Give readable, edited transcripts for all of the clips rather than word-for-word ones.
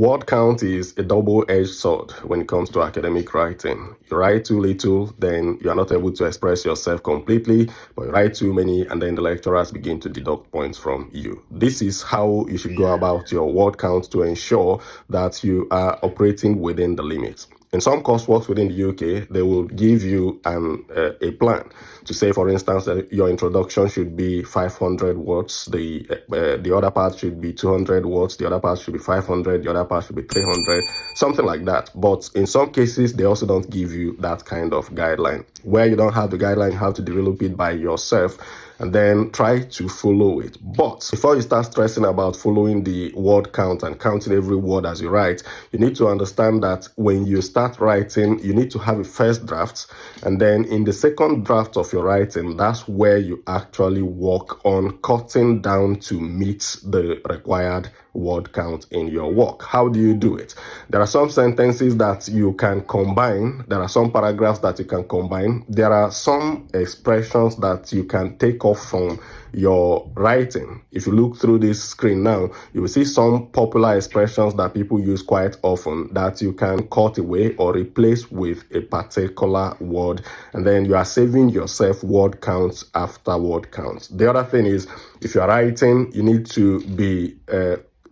Word count is a double-edged sword when it comes to academic writing. You write too little, then you are not able to express yourself completely, but you write too many, and then the lecturers begin to deduct points from you. This is how you should go about your word count to ensure that you are operating within the limits. In some courseworks within the UK, they will give you a plan to say, for instance, that your introduction should be 500 words, the other part should be 200 words, the other part should be 500, the other part should be 300, something like that. But in some cases, they also don't give you that kind of guideline. Where you don't have the guideline, you have to develop it by yourself and then try to follow it. But before you start stressing about following the word count and counting every word as you write, you need to understand that when you start writing, you need to have a first draft. And then in the second draft of your writing, that's where you actually work on cutting down to meet the required word count in your work. How do you do it? There are some sentences that you can combine. There are some paragraphs that you can combine. There are some expressions that you can take off from your writing. If you look through this screen now, you will see some popular expressions that people use quite often that you can cut away or replace with a particular word, and then you are saving yourself word counts after word counts. The other thing is, if you are writing, you need to be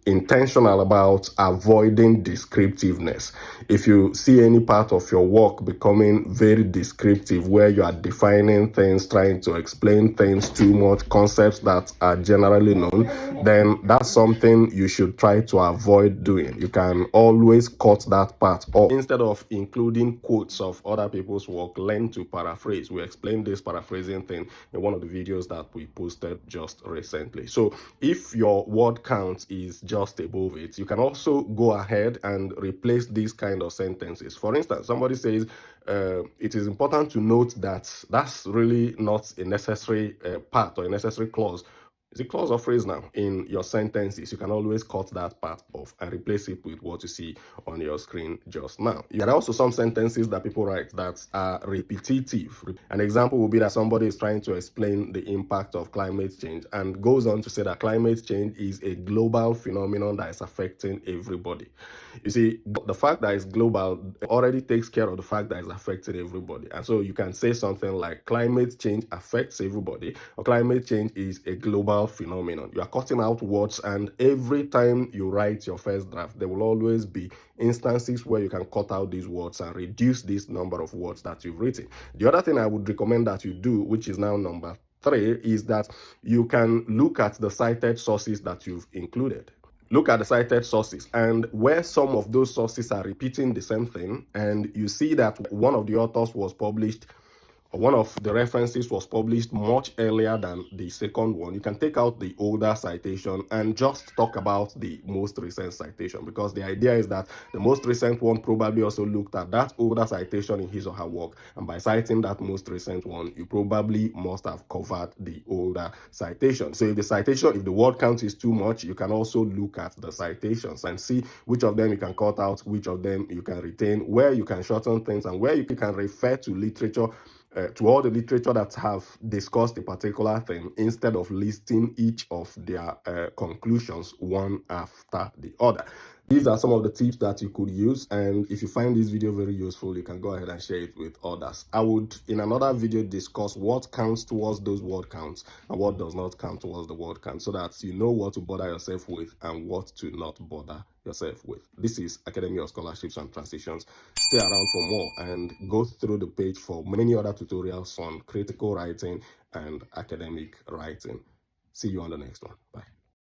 intentional about avoiding descriptiveness. If you see any part of your work becoming very descriptive, where you are defining things, trying to explain things too much, concepts that are generally known, then that's something you should try to avoid doing. You can always cut that part off. Instead of including quotes of other people's work, learn to paraphrase. We explained this paraphrasing thing in one of the videos that we posted just recently. So if your word count is just above it, you can also go ahead and replace these kind of sentences. For instance, somebody says, it is important to note that that's really not a necessary part or a necessary clause. It's a clause or phrase now in your sentences. You can always cut that part off and replace it with what you see on your screen just now. There are also some sentences that people write that are repetitive. An example would be that somebody is trying to explain the impact of climate change and goes on to say that climate change is a global phenomenon that is affecting everybody. You see, the fact that it's global already takes care of the fact that it's affecting everybody. And so you can say something like climate change affects everybody, or climate change is a global phenomenon. You are cutting out words, and every time you write your first draft, there will always be instances where you can cut out these words and reduce this number of words that you've written. The other thing I would recommend that you do, which is now number 3, is that you can look at the cited sources that you've included. Look at the cited sources, and where some of those sources are repeating the same thing, and you see that one of the authors was published, or one of the references was published much earlier than the second one, you can take out the older citation and just talk about the most recent citation, because the idea is that the most recent one probably also looked at that older citation in his or her work, and by citing that most recent one, you probably must have covered the older citation. So if the word count is too much, you can also look at the citations and see which of them you can cut out, which of them you can retain, where you can shorten things, and where you can refer to literature, to all the literature that have discussed a particular thing, instead of listing each of their conclusions one after the other. These are some of the tips that you could use, and if you find this video very useful, you can go ahead and share it with others. I would, in another video, discuss what counts towards those word counts and what does not count towards the word count, so that you know what to bother yourself with and what to not bother yourself with. This is Academy of Scholarships and Transitions. Stay around for more and go through the page for many other tutorials on critical writing and academic writing. See you on the next one. Bye.